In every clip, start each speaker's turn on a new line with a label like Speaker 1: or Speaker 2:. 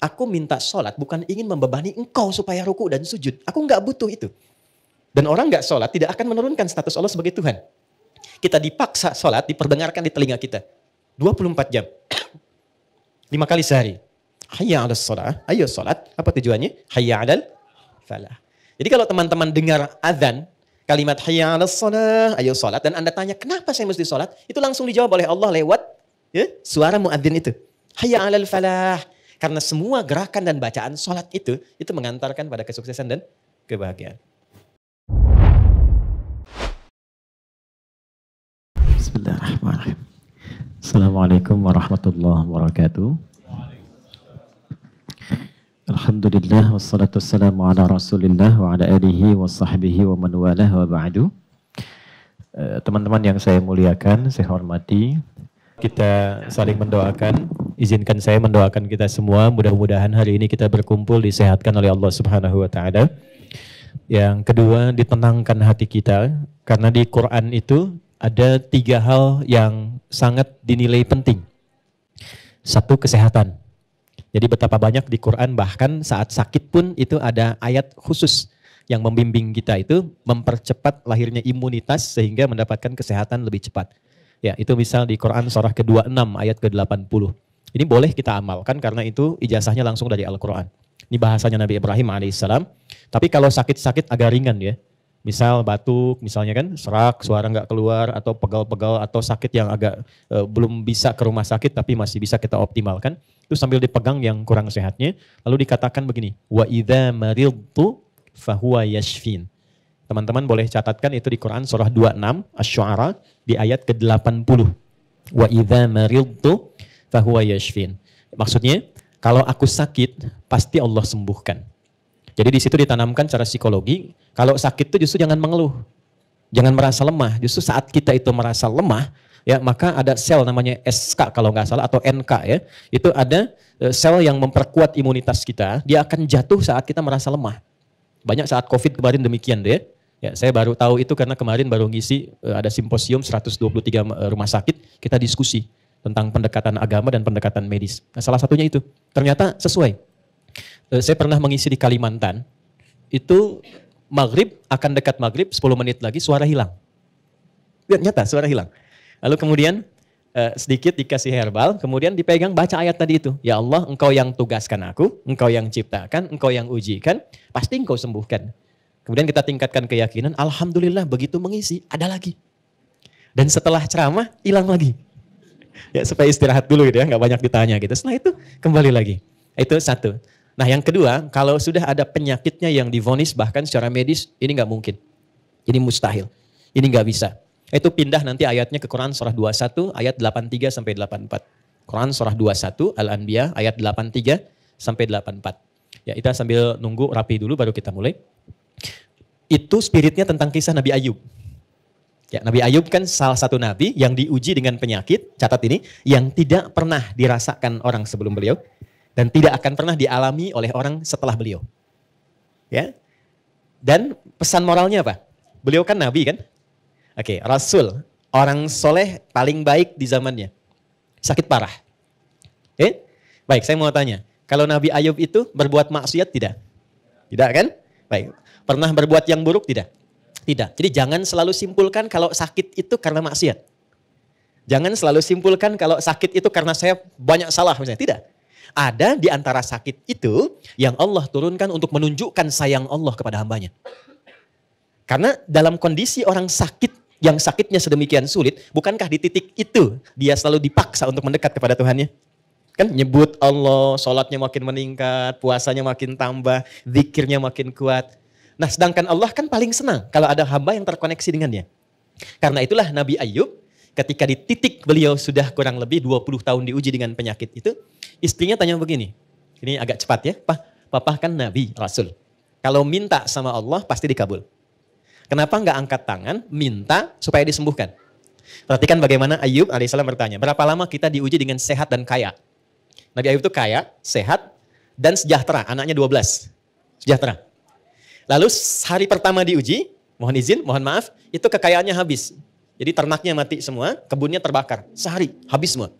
Speaker 1: Aku minta sholat bukan ingin membebani engkau supaya ruku dan sujud. Aku nggak butuh itu. Dan orang nggak sholat tidak akan menurunkan status Allah sebagai Tuhan. Kita dipaksa sholat, diperdengarkan di telinga kita. 24 jam. 5 kali sehari. Hayya 'alas sholat. Ayo sholat. Apa tujuannya? Hayya 'alal falah. Jadi kalau teman-teman dengar azan, kalimat hayya 'alas sholat, ayo sholat. Dan Anda tanya, kenapa saya mesti sholat? Itu langsung dijawab oleh Allah lewat suara muadzin itu. Hayya 'alal falah. Karena semua gerakan dan bacaan sholat itu mengantarkan pada kesuksesan dan kebahagiaan.
Speaker 2: Bismillahirrahmanirrahim. Assalamualaikum warahmatullahi wabarakatuh. Alhamdulillah wassalatu wassalamu ala rasulillah wa ala alihi wa sahbihi wa man walah wa ba'du. Teman-teman yang saya muliakan, saya hormati, kita saling mendoakan. Izinkan saya mendoakan kita semua, mudah-mudahan hari ini kita berkumpul disehatkan oleh Allah Subhanahu wa taala. Yang kedua, ditenangkan hati kita, karena di Quran itu ada 3 hal yang sangat dinilai penting. 1, kesehatan. Jadi betapa banyak di Quran, bahkan saat sakit pun itu ada ayat khusus yang membimbing kita itu mempercepat lahirnya imunitas sehingga mendapatkan kesehatan lebih cepat. Ya, itu misal di Quran surah ke-26 ayat ke-80. Ini boleh kita amalkan karena itu ijazahnya langsung dari Al-Quran. Ini bahasanya Nabi Ibrahim alaihissalam. Tapi kalau sakit-sakit agak ringan ya. Misal batuk, misalnya kan serak, suara nggak keluar, atau pegal-pegal, atau sakit yang agak belum bisa ke rumah sakit tapi masih bisa kita optimalkan. Itu sambil dipegang yang kurang sehatnya. Lalu dikatakan begini, wa idza maridtu fahuwa yashfin. Teman-teman boleh catatkan itu di Quran surah 26 Asy-Syu'ara di ayat ke-80. Wa idza maridtu fahuwa yashfin. Maksudnya, kalau aku sakit, pasti Allah sembuhkan. Jadi di situ ditanamkan secara psikologi, kalau sakit itu justru jangan mengeluh. Jangan merasa lemah. Justru saat kita itu merasa lemah, ya maka ada sel namanya SK kalau nggak salah atau NK ya. Itu ada sel yang memperkuat imunitas kita, dia akan jatuh saat kita merasa lemah. Banyak saat Covid kemarin demikian deh. Ya, saya baru tahu itu karena kemarin baru ngisi ada simposium 123 rumah sakit, kita diskusi tentang pendekatan agama dan pendekatan medis. Nah, salah satunya itu ternyata sesuai. Saya pernah mengisi di Kalimantan, itu maghrib, akan dekat maghrib 10 menit lagi suara hilang. Lihat nyata suara hilang. Lalu kemudian sedikit dikasih herbal, kemudian dipegang baca ayat tadi itu. Ya Allah, engkau yang tugaskan aku, engkau yang ciptakan, engkau yang ujikan, pasti engkau sembuhkan. Kemudian kita tingkatkan keyakinan, alhamdulillah begitu mengisi, ada lagi. Dan setelah ceramah, hilang lagi. Ya supaya istirahat dulu gitu ya, nggak banyak ditanya gitu. Setelah itu kembali lagi. Itu 1. Nah yang kedua, kalau sudah ada penyakitnya yang divonis bahkan secara medis, ini nggak mungkin. Ini mustahil. Ini nggak bisa. Itu pindah nanti ayatnya ke Quran surah 21 ayat 83 sampai 84. Quran surah 21 Al-Anbiya ayat 83 sampai 84. Ya kita sambil nunggu rapi dulu baru kita mulai. Itu spiritnya tentang kisah Nabi Ayub. Ya, Nabi Ayub kan salah satu nabi yang diuji dengan penyakit, catat ini, yang tidak pernah dirasakan orang sebelum beliau dan tidak akan pernah dialami oleh orang setelah beliau. Ya. Dan pesan moralnya apa? Beliau kan nabi kan? Oke, rasul, orang soleh paling baik di zamannya. Sakit parah. Baik, saya mau tanya, kalau Nabi Ayub itu berbuat maksiat tidak? Tidak kan? Baik. Pernah berbuat yang buruk tidak? Tidak. Jadi jangan selalu simpulkan kalau sakit itu karena maksiat. Jangan selalu simpulkan kalau sakit itu karena saya banyak salah misalnya. Tidak. Ada di antara sakit itu yang Allah turunkan untuk menunjukkan sayang Allah kepada hambanya. Karena dalam kondisi orang sakit yang sakitnya sedemikian sulit, bukankah di titik itu dia selalu dipaksa untuk mendekat kepada Tuhannya? Kan nyebut Allah, sholatnya makin meningkat, puasanya makin tambah, zikirnya makin kuat. Nah sedangkan Allah kan paling senang kalau ada hamba yang terkoneksi dengannya. Karena itulah Nabi Ayub ketika di titik beliau sudah kurang lebih 20 tahun diuji dengan penyakit itu, istrinya tanya begini, ini agak cepat ya, Papa kan Nabi, Rasul. Kalau minta sama Allah pasti dikabul. Kenapa nggak angkat tangan, minta supaya disembuhkan? Perhatikan bagaimana Ayub alaihissalam bertanya, berapa lama kita diuji dengan sehat dan kaya? Nabi Ayub itu kaya, sehat, dan sejahtera, anaknya 12. Sejahtera. Lalu hari pertama diuji, mohon izin, mohon maaf, itu kekayaannya habis. Jadi ternaknya mati semua, kebunnya terbakar. Sehari, habis semua.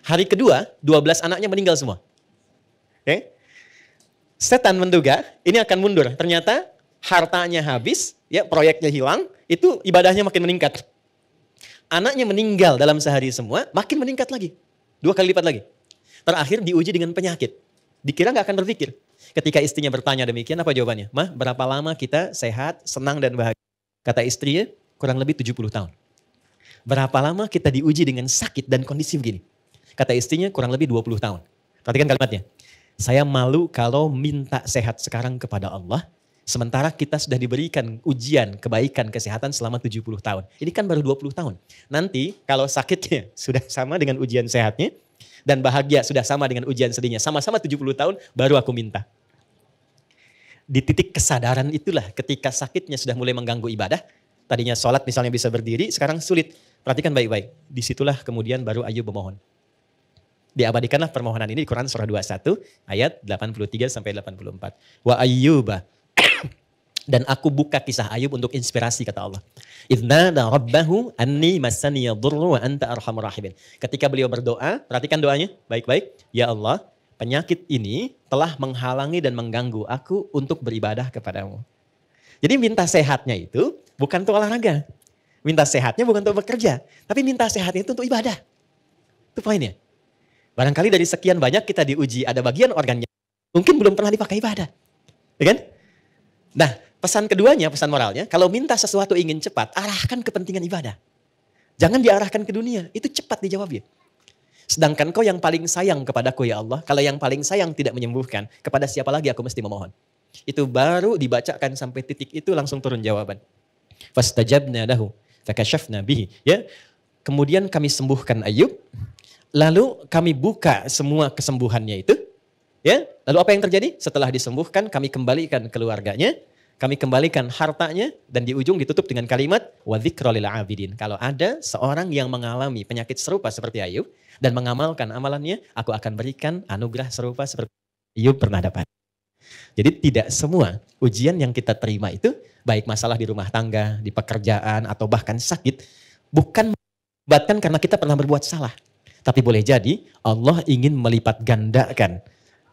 Speaker 2: Hari kedua, 12 anaknya meninggal semua.
Speaker 1: Setan menduga ini akan mundur. Ternyata hartanya habis, ya proyeknya hilang, itu ibadahnya makin meningkat. Anaknya meninggal dalam sehari semua, makin meningkat lagi. 2 kali lipat lagi. Terakhir diuji dengan penyakit. Dikira nggak akan berpikir. Ketika istrinya bertanya demikian, apa jawabannya? Mah, berapa lama kita sehat, senang dan bahagia? Kata istrinya, kurang lebih 70 tahun. Berapa lama kita diuji dengan sakit dan kondisi begini? Kata istrinya, kurang lebih 20 tahun. Perhatikan kalimatnya. Saya malu kalau minta sehat sekarang kepada Allah, sementara kita sudah diberikan ujian kebaikan kesehatan selama 70 tahun. Ini kan baru 20 tahun. Nanti kalau sakitnya sudah sama dengan ujian sehatnya, dan bahagia sudah sama dengan ujian sedihnya, sama-sama 70 tahun, baru aku minta. Di titik kesadaran itulah ketika sakitnya sudah mulai mengganggu ibadah, tadinya sholat misalnya bisa berdiri, sekarang sulit. Perhatikan baik-baik. Disitulah kemudian baru Ayub memohon. Diabadikanlah permohonan ini di Quran surah 21 ayat 83 sampai 84. Wa ayyuba. Dan aku buka kisah Ayub untuk inspirasi, kata Allah. Idznada rabbahu anni massaniya dhurru wa anta arhamur rahimin. Ketika beliau berdoa, perhatikan doanya baik-baik. Ya Allah, penyakit ini telah menghalangi dan mengganggu aku untuk beribadah kepadamu. Jadi minta sehatnya itu bukan untuk olahraga. Minta sehatnya bukan untuk bekerja. Tapi minta sehatnya itu untuk ibadah. Itu poinnya. Barangkali dari sekian banyak kita diuji, ada bagian organnya mungkin belum pernah dipakai ibadah. Ya kan? Nah, pesan keduanya, pesan moralnya, kalau minta sesuatu ingin cepat, arahkan kepentingan ibadah. Jangan diarahkan ke dunia, itu cepat dijawabnya. Sedangkan kau yang paling sayang kepadaku ya Allah, kalau yang paling sayang tidak menyembuhkan, kepada siapa lagi aku mesti memohon? Itu baru dibacakan sampai titik itu langsung turun jawaban. Fastajabna lahu, fakashafna bihi. Ya. Kemudian kami sembuhkan Ayub, lalu kami buka semua kesembuhannya itu. Ya, lalu apa yang terjadi? Setelah disembuhkan, kami kembalikan keluarganya, kami kembalikan hartanya, dan di ujung ditutup dengan kalimat wa dzikra lil abidin. Kalau ada seorang yang mengalami penyakit serupa seperti Ayub dan mengamalkan amalannya, aku akan berikan anugerah serupa seperti Ayub pernah dapat. Jadi tidak semua ujian yang kita terima itu, baik masalah di rumah tangga, di pekerjaan, atau bahkan sakit, bukan menyebabkan karena kita pernah berbuat salah. Tapi boleh jadi Allah ingin melipat gandakan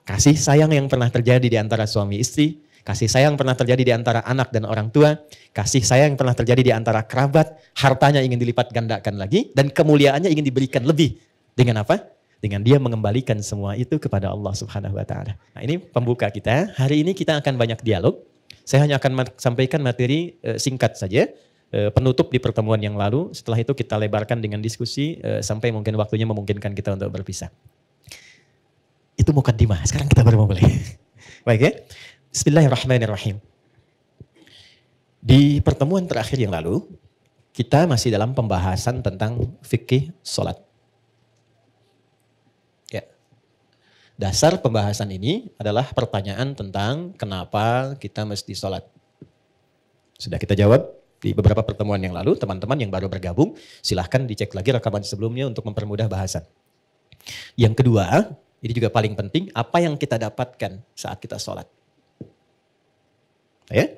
Speaker 1: kasih sayang yang pernah terjadi di antara suami istri, kasih sayang pernah terjadi di antara anak dan orang tua, kasih sayang pernah terjadi di antara kerabat, hartanya ingin dilipat gandakan lagi, dan kemuliaannya ingin diberikan lebih. Dengan apa? Dengan dia mengembalikan semua itu kepada Allah Subhanahu wa Ta'ala. Nah, ini pembuka kita. Hari ini kita akan banyak dialog. Saya hanya akan sampaikan materi singkat saja, penutup di pertemuan yang lalu. Setelah itu kita lebarkan dengan diskusi sampai mungkin waktunya memungkinkan kita untuk berpisah. Itu mukaddimah. Sekarang kita baru mulai. Baik ya. Bismillahirrahmanirrahim. Di pertemuan terakhir yang lalu, kita masih dalam pembahasan tentang fikih sholat. Ya. Dasar pembahasan ini adalah pertanyaan tentang kenapa kita mesti sholat. Sudah kita jawab di beberapa pertemuan yang lalu. Teman-teman yang baru bergabung, silahkan dicek lagi rekaman sebelumnya untuk mempermudah bahasan. Yang kedua, ini juga paling penting, apa yang kita dapatkan saat kita sholat. Ya?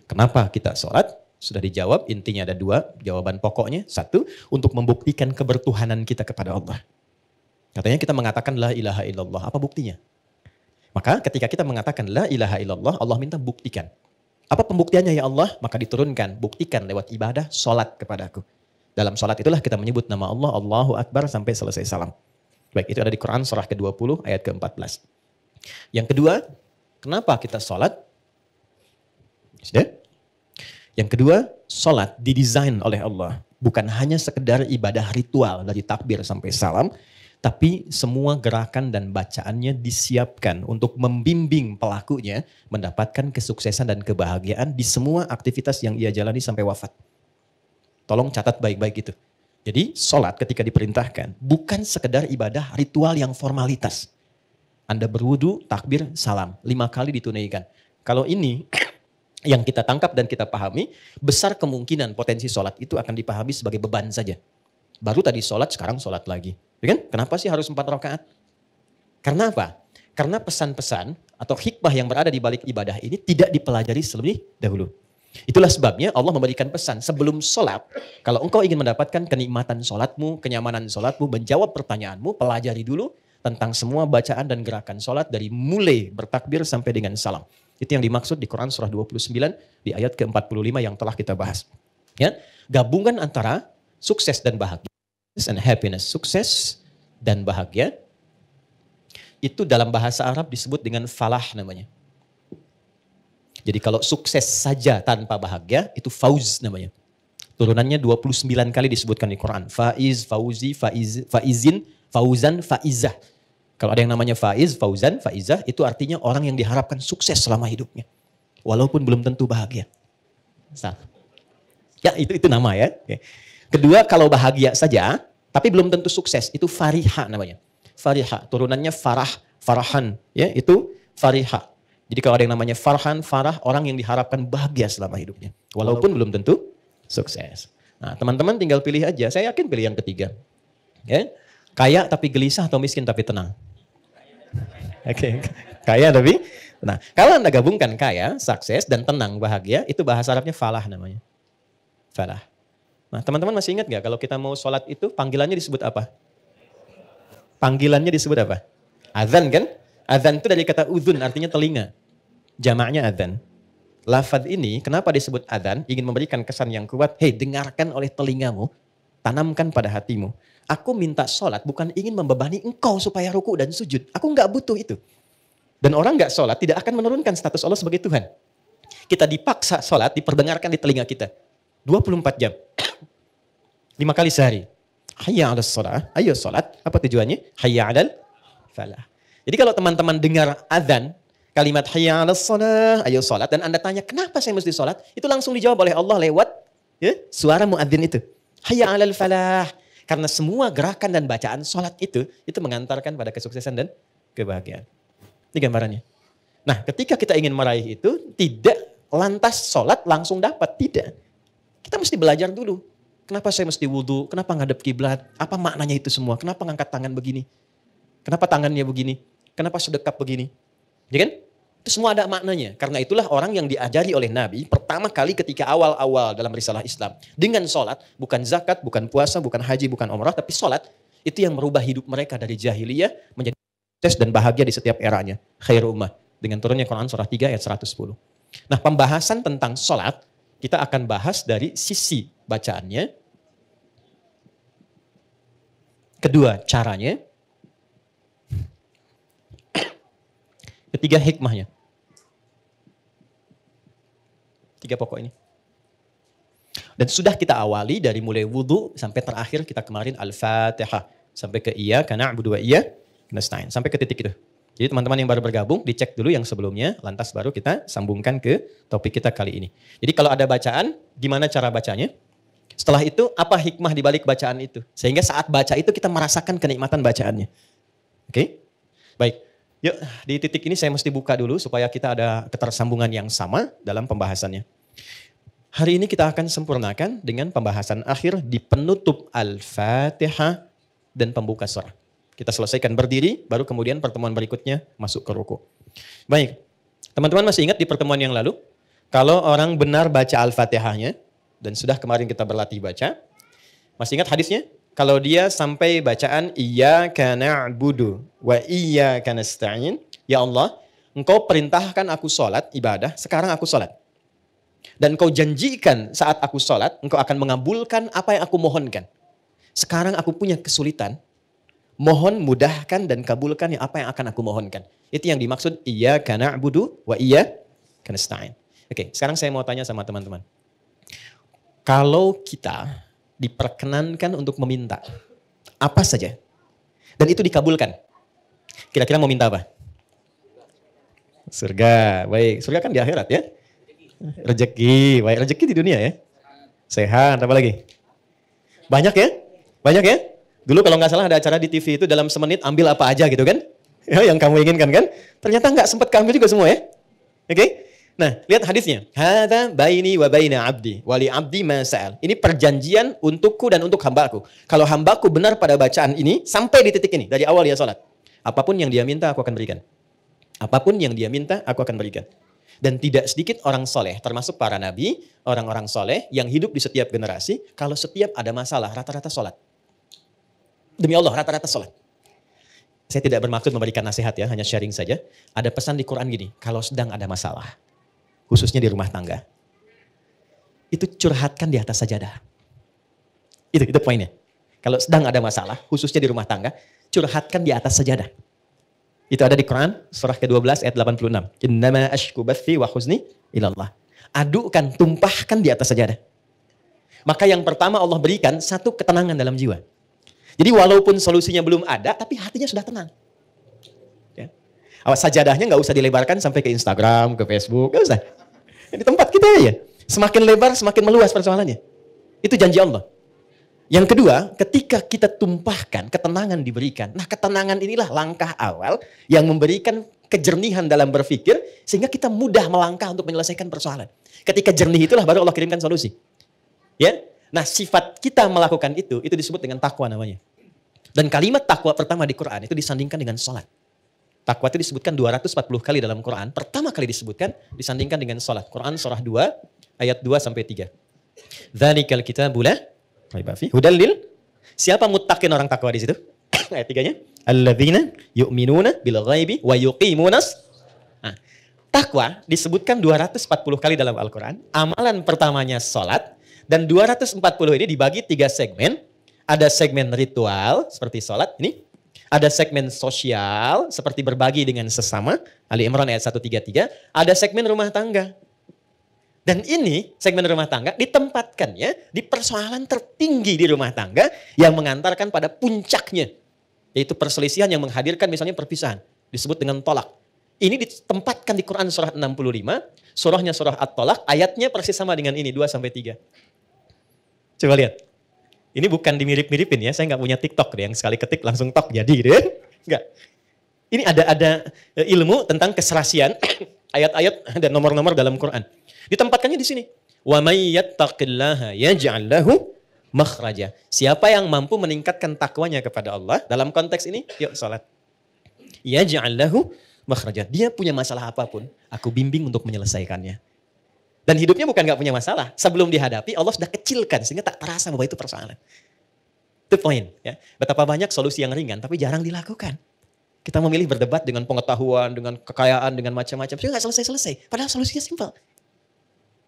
Speaker 1: Kenapa kita sholat? Sudah dijawab, intinya ada 2 jawaban pokoknya. 1, untuk membuktikan kebertuhanan kita kepada Allah. Katanya kita mengatakan la ilaha illallah, apa buktinya? Maka ketika kita mengatakan la ilaha illallah, Allah minta buktikan. Apa pembuktiannya ya Allah? Maka diturunkan, buktikan lewat ibadah sholat kepadaku. Dalam sholat itulah kita menyebut nama Allah, Allahu Akbar sampai selesai salam. Baik, itu ada di Quran surah ke-20 ayat ke-14. Yang kedua, kenapa kita sholat? Sudah? Yang kedua, sholat didesain oleh Allah. Bukan hanya sekedar ibadah ritual dari takbir sampai salam, tapi semua gerakan dan bacaannya disiapkan untuk membimbing pelakunya mendapatkan kesuksesan dan kebahagiaan di semua aktivitas yang ia jalani sampai wafat. Tolong catat baik-baik itu. Jadi sholat ketika diperintahkan bukan sekedar ibadah ritual yang formalitas. Anda berwudu, takbir, salam. 5 kali ditunaikan. Kalau ini yang kita tangkap dan kita pahami, besar kemungkinan potensi sholat itu akan dipahami sebagai beban saja. Baru tadi sholat, sekarang sholat lagi. Ya kan? Kenapa sih harus 4 rakaat? Karena apa? Karena pesan-pesan atau hikmah yang berada di balik ibadah ini tidak dipelajari terlebih dahulu. Itulah sebabnya Allah memberikan pesan sebelum sholat. Kalau engkau ingin mendapatkan kenikmatan sholatmu, kenyamanan sholatmu, menjawab pertanyaanmu, pelajari dulu tentang semua bacaan dan gerakan sholat dari mulai bertakbir sampai dengan salam. Itu yang dimaksud di Quran surah 29 di ayat ke-45 yang telah kita bahas. Ya, gabungan antara sukses dan bahagia, and happiness, sukses dan bahagia, itu dalam bahasa Arab disebut dengan falah namanya. Jadi kalau sukses saja tanpa bahagia, itu fauz namanya. Turunannya 29 kali disebutkan di Quran. Faiz, fauzi, faizin, fauzan, faizah. Kalau ada yang namanya faiz, fauzan, faizah, itu artinya orang yang diharapkan sukses selama hidupnya. Walaupun belum tentu bahagia. Ya, itu nama ya. Kedua, kalau bahagia saja, tapi belum tentu sukses, itu fariha namanya. Fariha, turunannya farah, farahan. Ya, itu fariha. Jadi kalau ada yang namanya farhan, farah, orang yang diharapkan bahagia selama hidupnya. Walaupun belum tentu sukses. Nah, teman-teman tinggal pilih aja. Saya yakin pilih yang ketiga. Ya. Kaya tapi gelisah atau miskin tapi tenang? Oke. Kaya tapi tenang. Kalau Anda gabungkan kaya, sukses, dan tenang, bahagia, itu bahasa Arabnya falah namanya. Falah. Nah, teman-teman masih ingat gak kalau kita mau sholat itu panggilannya disebut apa? Panggilannya disebut apa? Azan kan? Azan itu dari kata uzun, artinya telinga. Jamaknya azan. Lafaz ini kenapa disebut azan? Ingin memberikan kesan yang kuat. Hei, dengarkan oleh telingamu, tanamkan pada hatimu. Aku minta sholat bukan ingin membebani engkau supaya ruku dan sujud. Aku nggak butuh itu. Dan orang nggak sholat tidak akan menurunkan status Allah sebagai Tuhan. Kita dipaksa sholat, diperdengarkan di telinga kita. 24 jam. 5 kali sehari. Hayya 'alas sholat. Ayo sholat. Apa tujuannya? Hayya 'alal falah. Jadi kalau teman-teman dengar azan, kalimat hayya 'alas shalah, ayo salat, dan Anda tanya kenapa saya mesti salat, itu langsung dijawab oleh Allah lewat ya, suara muadzin itu. Hayya 'alal falah. Karena semua gerakan dan bacaan salat itu mengantarkan pada kesuksesan dan kebahagiaan. Ini gambarannya. Nah, ketika kita ingin meraih itu, tidak lantas salat langsung dapat, tidak. Kita mesti belajar dulu. Kenapa saya mesti wudu? Kenapa ngadep kiblat? Apa maknanya itu semua? Kenapa ngangkat tangan begini? Kenapa tangannya begini? Kenapa sedekap begini? Ya kan? Itu semua ada maknanya. Karena itulah orang yang diajari oleh Nabi pertama kali ketika awal-awal dalam risalah Islam. Dengan sholat, bukan zakat, bukan puasa, bukan haji, bukan umrah, tapi sholat. Itu yang merubah hidup mereka dari jahiliyah menjadi sukses dan bahagia di setiap eranya. Khairu ummah. Dengan turunnya Quran surah 3 ayat 110. Nah, pembahasan tentang sholat, kita akan bahas dari sisi bacaannya. Kedua, caranya. Ketiga, hikmahnya. 3 pokok ini. Dan sudah kita awali dari mulai wudu sampai terakhir kita kemarin Al-Fatihah. Sampai ke iyyaka na'budu wa iyyaka nasta'in. Sampai ke titik itu. Jadi teman-teman yang baru bergabung, dicek dulu yang sebelumnya, lantas baru kita sambungkan ke topik kita kali ini. Jadi kalau ada bacaan, gimana cara bacanya? Setelah itu, apa hikmah di balik bacaan itu? Sehingga saat baca itu kita merasakan kenikmatan bacaannya. Oke? Baik. Yuk, di titik ini saya mesti buka dulu supaya kita ada ketersambungan yang sama dalam pembahasannya. Hari ini kita akan sempurnakan dengan pembahasan akhir di penutup Al-Fatihah dan pembuka surah. Kita selesaikan berdiri, baru kemudian pertemuan berikutnya masuk ke ruku. Baik, teman-teman masih ingat di pertemuan yang lalu, kalau orang benar baca Al-Fatihahnya, dan sudah kemarin kita berlatih baca, masih ingat hadisnya? Kalau dia sampai bacaan iyyaka na'budu wa iyyaka nasta'in, ya Allah, engkau perintahkan aku sholat, ibadah, sekarang aku sholat. Dan engkau janjikan saat aku sholat, engkau akan mengabulkan apa yang aku mohonkan. Sekarang aku punya kesulitan, mohon mudahkan dan kabulkan apa yang akan aku mohonkan. Itu yang dimaksud iyyaka na'budu wa iyyaka nasta'in. Oke, sekarang saya mau tanya sama teman-teman. Kalau kita diperkenankan untuk meminta apa saja, dan itu dikabulkan, kira-kira mau minta apa? Surga. Baik, surga kan di akhirat ya. Rezeki, baik, rezeki di dunia ya. Sehat, apa lagi? Banyak ya? Banyak ya? Dulu kalau nggak salah ada acara di TV itu dalam semenit ambil apa aja gitu kan? Ya, yang kamu inginkan kan? Ternyata nggak sempat keambil juga semua ya. Oke? Nah, lihat hadisnya. Hadza baini wa baina abdi wa li abdi ma sa'al. Ini perjanjian untukku dan untuk hambaku. Kalau hambaku benar pada bacaan ini sampai di titik ini dari awal dia salat. Apapun yang dia minta aku akan berikan. Apapun yang dia minta aku akan berikan. Dan tidak sedikit orang soleh, termasuk para nabi, orang-orang soleh yang hidup di setiap generasi, kalau setiap ada masalah rata-rata salat. Demi Allah, rata-rata salat. Saya tidak bermaksud memberikan nasihat ya, hanya sharing saja. Ada pesan di Quran gini, kalau sedang ada masalah, khususnya di rumah tangga, itu curhatkan di atas sajadah. Itu poinnya. Kalau sedang ada masalah, khususnya di rumah tangga, curhatkan di atas sajadah. Itu ada di Quran, surah ke-12 ayat 86. Innama ashku bathi wa huzni ilallah. Adukan, tumpahkan di atas sajadah. Maka yang pertama Allah berikan satu ketenangan dalam jiwa. Jadi walaupun solusinya belum ada, tapi hatinya sudah tenang. Ya. Awas sajadahnya nggak usah dilebarkan sampai ke Instagram, ke Facebook, nggak usah. Di tempat kita ya. Semakin lebar, semakin meluas persoalannya. Itu janji Allah. Yang kedua, ketika kita tumpahkan, ketenangan diberikan. Nah, ketenangan inilah langkah awal yang memberikan kejernihan dalam berpikir, sehingga kita mudah melangkah untuk menyelesaikan persoalan. Ketika jernih itulah baru Allah kirimkan solusi. Ya, nah sifat kita melakukan itu disebut dengan takwa namanya. Dan kalimat takwa pertama di Quran itu disandingkan dengan sholat. Takwa itu disebutkan 240 kali dalam Quran. Pertama kali disebutkan, disandingkan dengan sholat. Quran surah 2, ayat 2-3. Dzalikal kitabu la raiba fihi hudal lil. Siapa muttaqin orang takwa di situ? Ayat 3-nya. Alladzina yu'minuna bil ghaibi wa yuqimunas. Nah, takwa disebutkan 240 kali dalam Al-Quran. Amalan pertamanya sholat. Dan 240 ini dibagi 3 segmen. Ada segmen ritual seperti sholat ini. Ada segmen sosial seperti berbagi dengan sesama. Ali Imran ayat 133. Ada segmen rumah tangga. Dan ini segmen rumah tangga ditempatkannya di persoalan tertinggi di rumah tangga yang mengantarkan pada puncaknya. Yaitu perselisihan yang menghadirkan misalnya perpisahan. Disebut dengan tolak. Ini ditempatkan di Quran surah 65. Surahnya surah At-Tolak. Ayatnya persis sama dengan ini 2-3. Coba lihat. Ini bukan dimirip-miripin ya. Saya nggak punya TikTok deh yang sekali ketik langsung tok jadi gitu ya. Enggak. Ini ada ilmu tentang keserasian ayat-ayat dan nomor-nomor dalam Quran. Ditempatkannya di sini. Wa may yattaqillaha yaj'al lahu makhraja. Siapa yang mampu meningkatkan takwanya kepada Allah dalam konteks ini, yuk salat. Yaj'al lahu makhraja. Dia punya masalah apapun, aku bimbing untuk menyelesaikannya. Dan hidupnya bukan gak punya masalah. Sebelum dihadapi, Allah sudah kecilkan sehingga tak terasa bahwa itu persoalan. Itu poin. Ya. Betapa banyak solusi yang ringan, tapi jarang dilakukan. Kita memilih berdebat dengan pengetahuan, dengan kekayaan, dengan macam-macam. Sehingga gak selesai-selesai. Padahal solusinya simpel.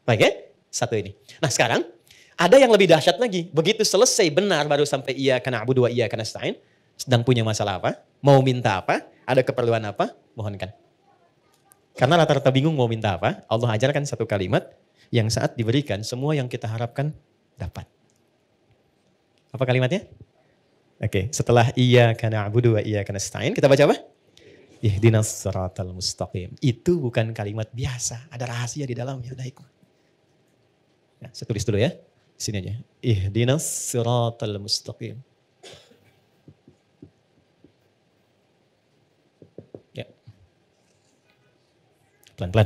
Speaker 1: Baik ya? Satu ini. Nah sekarang, ada yang lebih dahsyat lagi. Begitu selesai benar, baru sampai iyyaka na'budu wa iyyaka nasta'in. Sedang punya masalah apa? Mau minta apa? Ada keperluan apa? Mohonkan. Karena rata-rata bingung mau minta apa, Allah ajarkan satu kalimat yang saat diberikan semua yang kita harapkan dapat. Apa kalimatnya? Oke, setelah iyyaka na'budu wa iyyaka nasta'in, kita baca apa? Ihdinas siratal mustaqim. Itu bukan kalimat biasa, ada rahasia di dalamnya, ada hikmah. Ya, saya tulis dulu ya. Sini aja. Ihdinas siratal mustaqim. Pelan-pelan.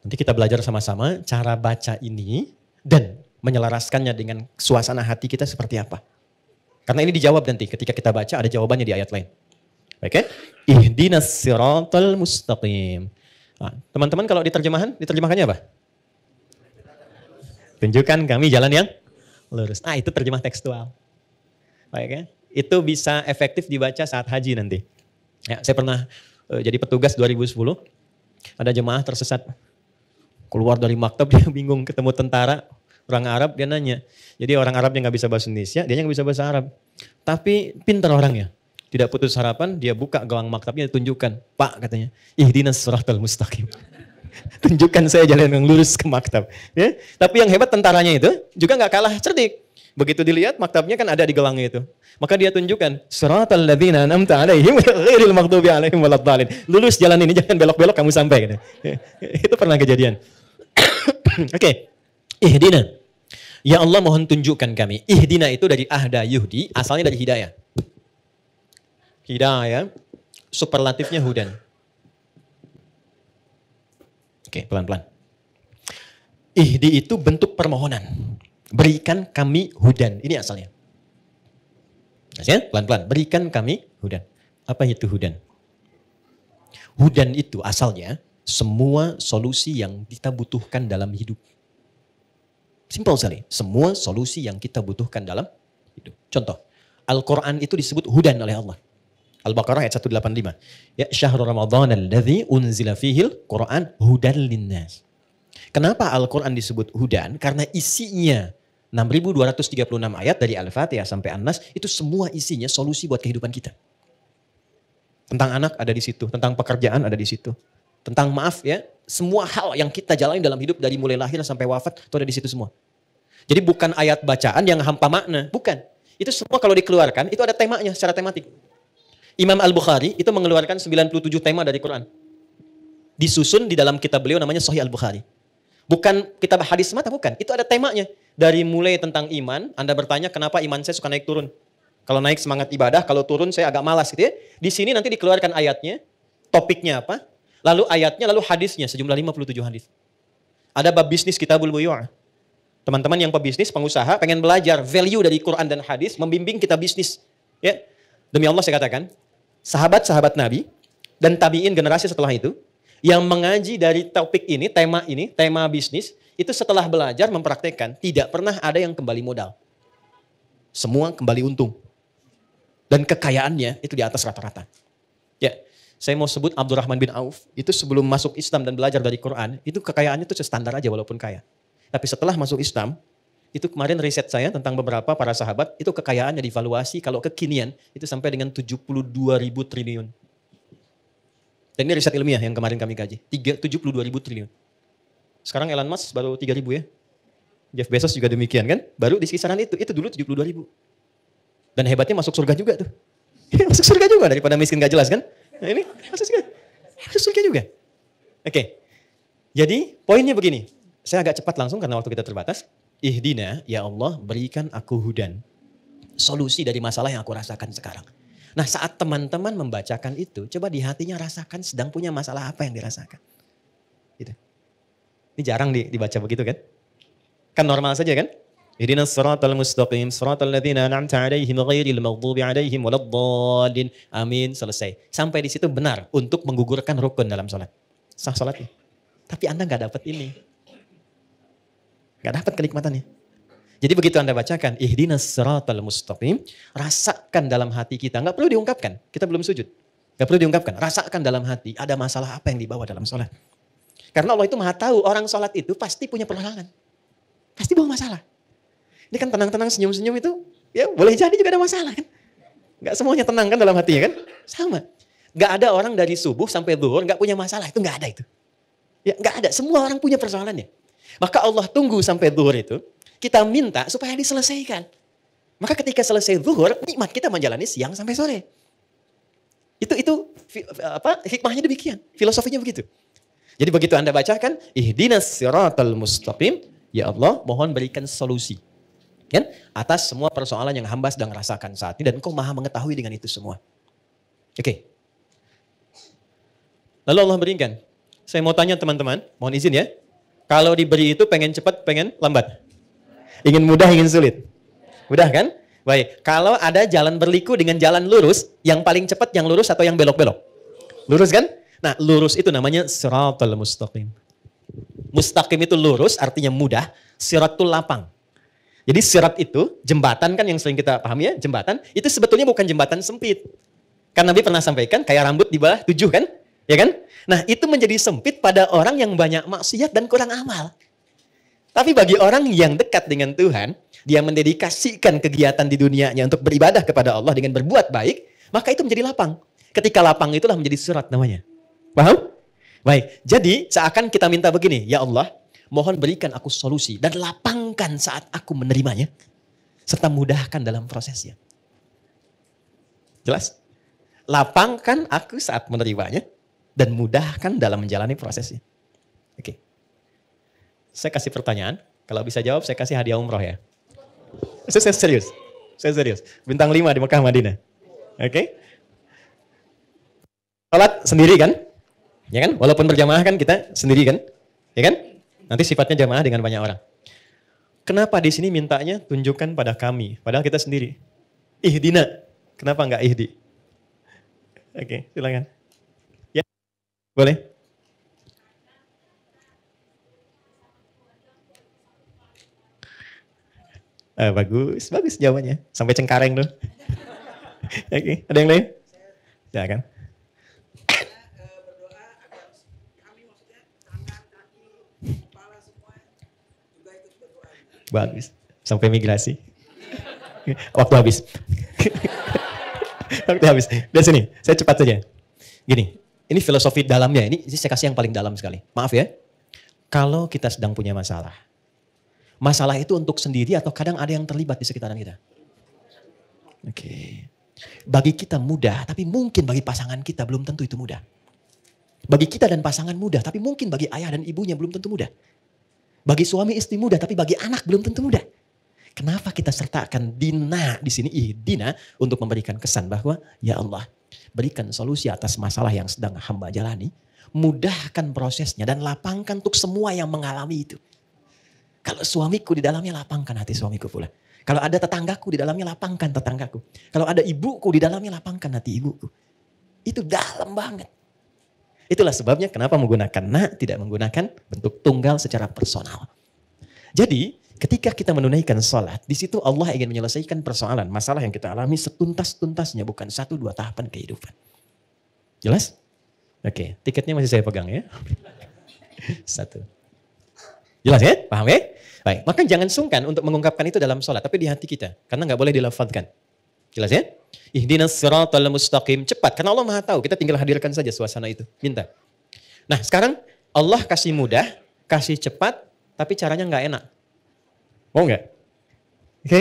Speaker 1: Nanti kita belajar sama-sama cara baca ini dan menyelaraskannya dengan suasana hati kita seperti apa. Karena ini dijawab nanti ketika kita baca ada jawabannya di ayat lain. Baik ya? Ihdinas siratal mustaqim. Nah, teman-teman kalau diterjemahkannya apa? Tunjukkan kami jalan yang lurus. Ah, itu terjemah tekstual. Baik ya? Itu bisa efektif dibaca saat haji nanti. Ya, saya pernah jadi petugas 2010, ada jemaah tersesat. Keluar dari maktab, dia bingung ketemu tentara, orang Arab, dia nanya. Jadi orang Arab yang gak bisa bahasa Indonesia, dia gak bisa bahasa Arab. Tapi pintar orangnya. Tidak putus harapan, dia buka gelang maktabnya, ditunjukkan. Pak katanya, ihdinas siratal mustaqim. Tunjukkan saya jalan yang lurus ke maktab. Ya? Tapi yang hebat tentaranya itu juga gak kalah cerdik. Begitu dilihat maktabnya kan ada di gelangnya itu. Maka dia tunjukkan siratal ladzina an'amta 'alaihim ghairil maghdubi 'alaihim waladdallin. Lulus jalan ini jangan belok-belok kamu sampai gitu. Itu pernah kejadian. Oke. Ihdina. Ya Allah mohon tunjukkan kami. Ihdina itu dari ahda yuhdi, asalnya dari hidayah. Hidayah superlatifnya hudan. Oke, pelan-pelan. Ihdi itu bentuk permohonan. Berikan kami hudan. Ini asalnya. Pelan-pelan. Berikan kami hudan. Apa itu hudan? Hudan itu asalnya semua solusi yang kita butuhkan dalam hidup. Simpel sekali. Semua solusi yang kita butuhkan dalam hidup. Contoh. Al-Quran itu disebut hudan oleh Allah. Al-Baqarah ayat 185. Ya syahrul Ramadan alladzi unzila fihil Qur'an hudan linnas. Kenapa Al-Quran disebut hudan? Karena isinya 6.236 ayat dari Al-Fatihah sampai An-Nas, itu semua isinya solusi buat kehidupan kita. Tentang anak ada di situ, tentang pekerjaan ada di situ. Tentang maaf ya, semua hal yang kita jalani dalam hidup dari mulai lahir sampai wafat itu ada di situ semua. Jadi bukan ayat bacaan yang hampa makna, bukan. Itu semua kalau dikeluarkan itu ada temanya secara tematik. Imam Al-Bukhari itu mengeluarkan 97 tema dari Quran. Disusun di dalam kitab beliau namanya Sahih Al-Bukhari. Bukan kitab hadis semata, bukan. Itu ada temanya. Dari mulai tentang iman, Anda bertanya kenapa iman saya suka naik turun. Kalau naik semangat ibadah, kalau turun saya agak malas gitu ya. Di sini nanti dikeluarkan ayatnya, topiknya apa, lalu ayatnya, lalu hadisnya, sejumlah 57 hadis. Ada bab bisnis Kitabul Buyu'. Teman-teman yang pebisnis, pengusaha, pengen belajar value dari Quran dan hadis, membimbing kita bisnis. Ya, demi Allah saya katakan, sahabat-sahabat Nabi dan tabi'in generasi setelah itu, yang mengaji dari topik ini, tema bisnis, itu setelah belajar mempraktekkan, tidak pernah ada yang kembali modal. Semua kembali untung. Dan kekayaannya itu di atas rata-rata. Ya, saya mau sebut Abdurrahman bin Auf, itu sebelum masuk Islam dan belajar dari Quran, itu kekayaannya itu standar aja walaupun kaya. Tapi setelah masuk Islam, itu kemarin riset saya tentang beberapa para sahabat, itu kekayaannya divaluasi kalau kekinian, itu sampai dengan 72.000 triliun. Dan ini riset ilmiah yang kemarin kami kaji. 72.000 triliun. Sekarang Elon Musk baru 3.000 ya. Jeff Bezos juga demikian kan. Baru di kisaran itu dulu 72.000. Dan hebatnya masuk surga juga tuh. Masuk surga juga daripada miskin gak jelas kan. Nah ini masuk surga juga. Oke. Jadi poinnya begini. Saya agak cepat langsung karena waktu kita terbatas. Ihdina, ya Allah berikan aku hudan. Solusi dari masalah yang aku rasakan sekarang. Nah saat teman-teman membacakan itu, coba di hatinya rasakan sedang punya masalah apa yang dirasakan. Gitu. Ini jarang dibaca begitu kan? Kan normal saja kan? Ihdinas siratal mustaqim, siratal ladzina an'amta 'alaihim ghairil maghdubi 'alaihim waladdallin. Amin, selesai. Sampai di situ benar untuk menggugurkan rukun dalam salat. Sah salatnya. Tapi Anda enggak dapat ini. Enggak dapat kenikmatannya. Jadi begitu Anda bacakan, ihdinas siratal mustaqim, rasakan dalam hati kita. Enggak perlu diungkapkan, kita belum sujud. Enggak perlu diungkapkan, rasakan dalam hati ada masalah apa yang dibawa dalam sholat. Karena Allah itu maha tahu, orang sholat itu pasti punya persoalan. Pasti bawa masalah. Ini kan tenang-tenang senyum-senyum itu, ya boleh jadi juga ada masalah kan. Enggak semuanya tenang kan dalam hatinya kan. Sama. Enggak ada orang dari subuh sampai zuhur enggak punya masalah, itu enggak ada itu. Ya enggak ada, semua orang punya persoalannya. Maka Allah tunggu sampai zuhur itu, kita minta supaya diselesaikan. Maka ketika selesai zuhur, nikmat kita menjalani siang sampai sore. Itu hikmahnya demikian, filosofinya begitu. Jadi begitu Anda bacakan, ihdinas siratal mustaqim, ya Allah mohon berikan solusi. Kan? Atas semua persoalan yang hamba sedang rasakan saat ini dan Engkau maha mengetahui dengan itu semua. Oke. Lalu Allah berikan. Saya mau tanya teman-teman, mohon izin ya. Kalau diberi itu pengen cepat, pengen lambat? Ingin mudah, ingin sulit? Mudah kan? Baik, kalau ada jalan berliku dengan jalan lurus, yang paling cepat yang lurus atau yang belok-belok? Lurus kan? Nah, lurus itu namanya siratal mustaqim. Mustaqim itu lurus, artinya mudah. Sirat itu lapang. Jadi sirat itu, jembatan kan yang sering kita pahami ya, jembatan, itu sebetulnya bukan jembatan sempit. Kan Nabi pernah sampaikan, kayak rambut di bawah 7 kan? Ya kan? Nah, itu menjadi sempit pada orang yang banyak maksiat dan kurang amal. Tapi bagi orang yang dekat dengan Tuhan, dia mendedikasikan kegiatan di dunianya untuk beribadah kepada Allah dengan berbuat baik, maka itu menjadi lapang. Ketika lapang itulah menjadi sirat namanya. Paham? Baik, jadi seakan kita minta begini, ya Allah, mohon berikan aku solusi dan lapangkan saat aku menerimanya, serta mudahkan dalam prosesnya. Jelas? Lapangkan aku saat menerimanya, dan mudahkan dalam menjalani prosesnya. Oke. Saya kasih pertanyaan, kalau bisa jawab saya kasih hadiah umroh ya. Saya serius. Bintang 5 di Mekah Madinah. Oke. Salat sendiri kan? Ya kan? Walaupun berjamaah kan kita sendiri kan? Ya kan? Nanti sifatnya jamaah dengan banyak orang. Kenapa di sini mintanya tunjukkan pada kami, padahal kita sendiri? Ihdina. Kenapa enggak ihdi? Oke, silakan. Ya. Boleh? Bagus jawabannya. Sampai Cengkareng tuh. Oke, ada yang lain? Ya kan?
Speaker 3: Berdoa agar kami maksudnya tangan, kaki, kepala semua juga ikut berdoa.
Speaker 1: Bagus. Sampai migrasi. Waktu habis. Waktu habis. Dan sini, saya cepat saja. Gini, ini filosofi dalamnya. Ini saya kasih yang paling dalam sekali. Maaf ya. Kalau kita sedang punya masalah. Masalah itu untuk sendiri atau kadang ada yang terlibat di sekitaran kita. Oke. Bagi kita mudah, tapi mungkin bagi pasangan kita belum tentu itu mudah. Bagi kita dan pasangan mudah, tapi mungkin bagi ayah dan ibunya belum tentu mudah. Bagi suami istri mudah, tapi bagi anak belum tentu mudah. Kenapa kita sertakan dina di sini, ihdina, untuk memberikan kesan bahwa ya Allah, berikan solusi atas masalah yang sedang hamba jalani, mudahkan prosesnya dan lapangkan untuk semua yang mengalami itu. Kalau suamiku di dalamnya, lapangkan hati suamiku pula. Kalau ada tetanggaku di dalamnya, lapangkan tetanggaku. Kalau ada ibuku di dalamnya, lapangkan hati ibuku. Itu dalam banget. Itulah sebabnya kenapa menggunakan tidak menggunakan bentuk tunggal secara personal. Jadi ketika kita menunaikan sholat, di situ Allah ingin menyelesaikan persoalan, masalah yang kita alami setuntas-tuntasnya, bukan 1-2 tahapan kehidupan. Jelas? Oke, tiketnya masih saya pegang ya. 1. Jelas ya? Paham ya? Baik, maka jangan sungkan untuk mengungkapkan itu dalam sholat, tapi di hati kita. Karena nggak boleh dilafadzkan. Jelas ya? Ihdinas siratal mustaqim. Cepat, karena Allah Maha tahu. Kita tinggal hadirkan saja suasana itu. Minta. Nah sekarang Allah kasih mudah, kasih cepat, tapi caranya nggak enak. Mau nggak? Oke?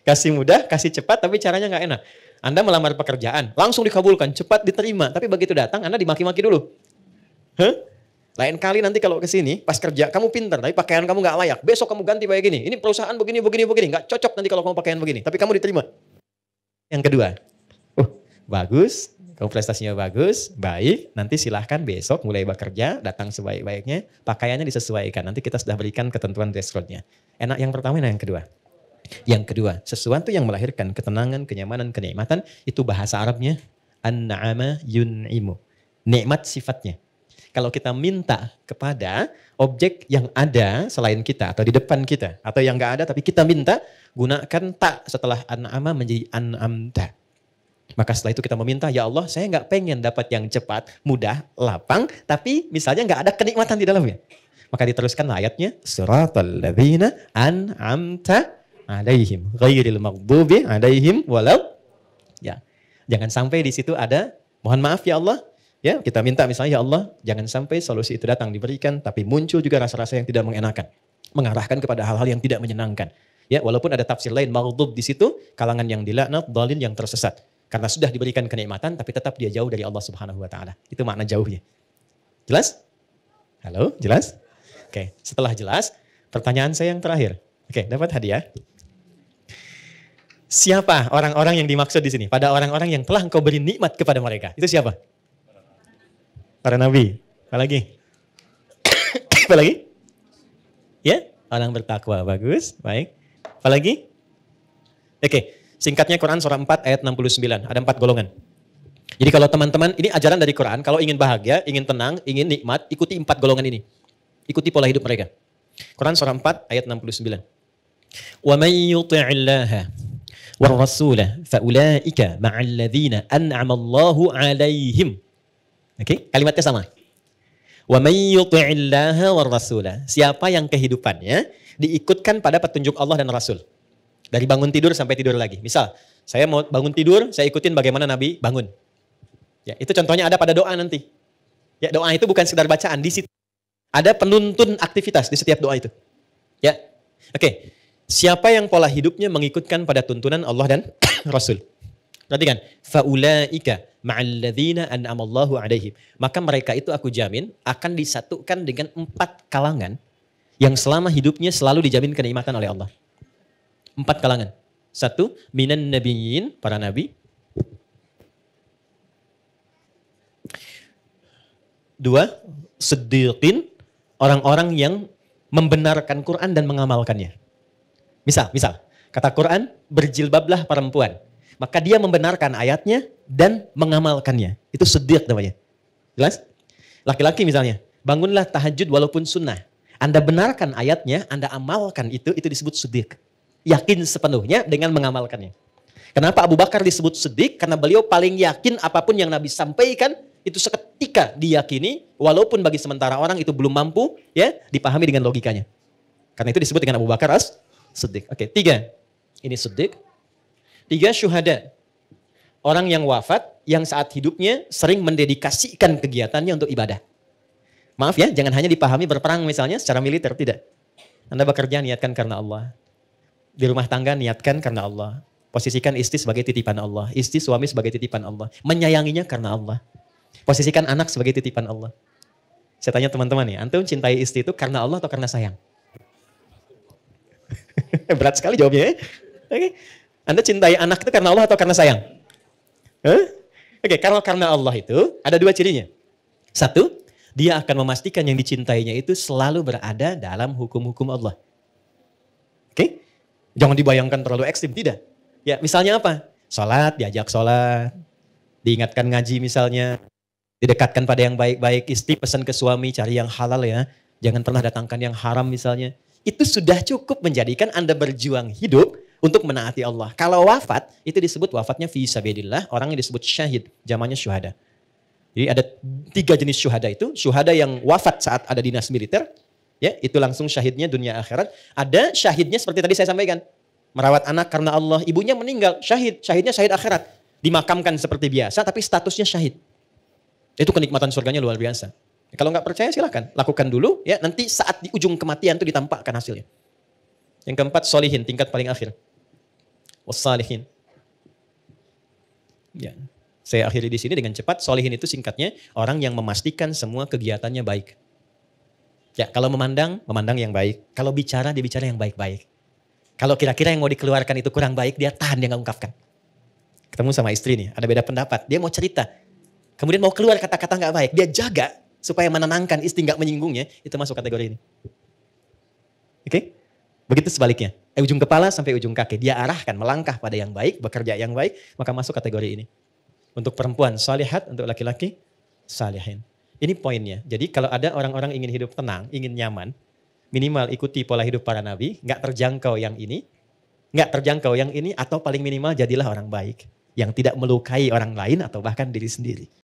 Speaker 1: Kasih mudah, kasih cepat, tapi caranya nggak enak. Anda melamar pekerjaan, langsung dikabulkan, cepat diterima. Tapi begitu datang, Anda dimaki-maki dulu. Hah? Lain kali nanti kalau ke sini, pas kerja, kamu pintar, tapi pakaian kamu nggak layak. Besok kamu ganti kayak gini. Ini perusahaan begini. Nggak cocok nanti kalau kamu pakaian begini. Tapi kamu diterima. Yang kedua, bagus, kamu prestasinya bagus, baik. Nanti silahkan besok mulai bekerja, datang sebaik-baiknya. Pakaiannya disesuaikan. Nanti kita sudah berikan ketentuan dress code-nya. Enak yang pertama, enak yang kedua. Yang kedua, sesuatu yang melahirkan ketenangan, kenyamanan, kenikmatan, itu bahasa Arabnya an-na'ama yun'imu. Nikmat sifatnya. Kalau kita minta kepada objek yang ada selain kita atau di depan kita atau yang enggak ada tapi kita minta, gunakan tak setelah an'ama menjadi an'amta. Maka setelah itu kita meminta, ya Allah saya enggak pengen dapat yang cepat, mudah, lapang, tapi misalnya enggak ada kenikmatan di dalamnya. Maka diteruskan ayatnya, siratal ladzina an'amta alaihim ghairil maghdubi alaihim walau. Ya. Jangan sampai di situ ada mohon maaf ya Allah. Ya, kita minta misalnya ya Allah, jangan sampai solusi itu datang diberikan tapi muncul juga rasa-rasa yang tidak mengenakan, mengarahkan kepada hal-hal yang tidak menyenangkan. Ya, walaupun ada tafsir lain maghdub di situ, kalangan yang dilaknat, dhalin yang tersesat. Karena sudah diberikan kenikmatan tapi tetap dia jauh dari Allah Subhanahu wa taala. Itu makna jauhnya. Jelas? Halo, jelas? Oke, setelah jelas, pertanyaan saya yang terakhir. Oke, dapat hadiah. Siapa orang-orang yang dimaksud di sini? Pada orang-orang yang telah engkau beri nikmat kepada mereka. Itu siapa? Para nabi. Apa lagi? Apa lagi? Ya, orang bertakwa. Bagus, baik. Apa lagi? Oke, singkatnya Quran surah 4 ayat 69. Ada 4 golongan. Jadi kalau teman-teman, ini ajaran dari Quran. Kalau ingin bahagia, ingin tenang, ingin nikmat, ikuti 4 golongan ini. Ikuti pola hidup mereka. Quran surah 4 ayat 69. Wa may yuti'illaha war rasula fa ulaika ma'al ladzina an'ama Allahu 'alaihim. Oke, kalimatnya sama. Wa may yuti'illaha war rasula. Siapa yang kehidupannya diikutkan pada petunjuk Allah dan Rasul. Dari bangun tidur sampai tidur lagi. Misal, saya mau bangun tidur, saya ikutin bagaimana Nabi bangun. Ya, itu contohnya ada pada doa nanti. Ya, doa itu bukan sekedar bacaan, di situ ada penuntun aktivitas di setiap doa itu. Ya. Oke. Siapa yang pola hidupnya mengikutkan pada tuntunan Allah dan Rasul. Perhatikan, faulaika ma'al ladzina an'ama Allahu 'alaihim. Maka mereka itu aku jamin akan disatukan dengan 4 kalangan yang selama hidupnya selalu dijamin kenikmatan oleh Allah. 4 kalangan. 1, minan nabiyyin, para nabi. 2, siddiqin, orang-orang yang membenarkan Quran dan mengamalkannya. Misal, kata Quran, berjilbablah perempuan. Maka dia membenarkan ayatnya dan mengamalkannya. Itu siddiq namanya. Jelas? Laki-laki misalnya, bangunlah tahajud walaupun sunnah. Anda benarkan ayatnya, Anda amalkan itu disebut siddiq. Yakin sepenuhnya dengan mengamalkannya. Kenapa Abu Bakar disebut Siddiq? Karena beliau paling yakin apapun yang Nabi sampaikan itu seketika diyakini, walaupun bagi sementara orang itu belum mampu ya dipahami dengan logikanya. Karena itu disebut dengan Abu Bakar as-Siddiq. Oke, 3. Ini Siddiq. 3, syuhada. Orang yang wafat yang saat hidupnya sering mendedikasikan kegiatannya untuk ibadah. Maaf ya, jangan hanya dipahami berperang misalnya secara militer, tidak. Anda bekerja niatkan karena Allah. Di rumah tangga niatkan karena Allah. Posisikan istri sebagai titipan Allah. Istri suami sebagai titipan Allah. Menyayanginya karena Allah. Posisikan anak sebagai titipan Allah. Saya tanya teman-teman nih, antum cintai istri itu karena Allah atau karena sayang? Berat sekali jawabnya ya. Oke. Anda cintai anak itu karena Allah atau karena sayang? Oke, kalau karena Allah itu ada 2 cirinya. 1, dia akan memastikan yang dicintainya itu selalu berada dalam hukum-hukum Allah. Oke? Jangan dibayangkan terlalu ekstrim, tidak. Ya, misalnya apa? Sholat, diajak sholat. Diingatkan ngaji misalnya. Didekatkan pada yang baik-baik. Istri pesan ke suami, cari yang halal ya. Jangan pernah datangkan yang haram misalnya. Itu sudah cukup menjadikan Anda berjuang hidup untuk menaati Allah. Kalau wafat, itu disebut wafatnya fi sabilillah. Orangnya disebut syahid, zamannya syuhada. Jadi ada 3 jenis syuhada itu. Syuhada yang wafat saat ada dinas militer. Ya, itu langsung syahidnya dunia akhirat. Ada syahidnya seperti tadi saya sampaikan. Merawat anak karena Allah, ibunya meninggal, syahid. Syahidnya syahid akhirat. Dimakamkan seperti biasa, tapi statusnya syahid. Itu kenikmatan surganya luar biasa. Kalau nggak percaya silahkan, lakukan dulu. Ya, nanti saat di ujung kematian itu ditampakkan hasilnya. Yang keempat, solihin, tingkat paling akhir. Wassalihin. Ya, saya akhiri di sini dengan cepat. Solihin itu singkatnya orang yang memastikan semua kegiatannya baik. Ya, kalau memandang yang baik. Kalau bicara, dia bicara yang baik-baik. Kalau kira-kira yang mau dikeluarkan itu kurang baik, dia tahan, dia nggak ungkapkan. Ketemu sama istri nih, ada beda pendapat. Dia mau cerita. Kemudian mau keluar kata-kata nggak baik. Dia jaga supaya menenangkan istri nggak menyinggungnya. Itu masuk kategori ini. Oke? Begitu sebaliknya. Ujung kepala sampai ujung kaki. Dia arahkan, melangkah pada yang baik, bekerja yang baik. Maka masuk kategori ini. Untuk perempuan, salihat. Untuk laki-laki, salihin. Ini poinnya. Jadi kalau ada orang-orang ingin hidup tenang, ingin nyaman. Minimal ikuti pola hidup para nabi, nggak terjangkau yang ini, atau paling minimal jadilah orang baik yang tidak melukai orang lain atau bahkan diri sendiri.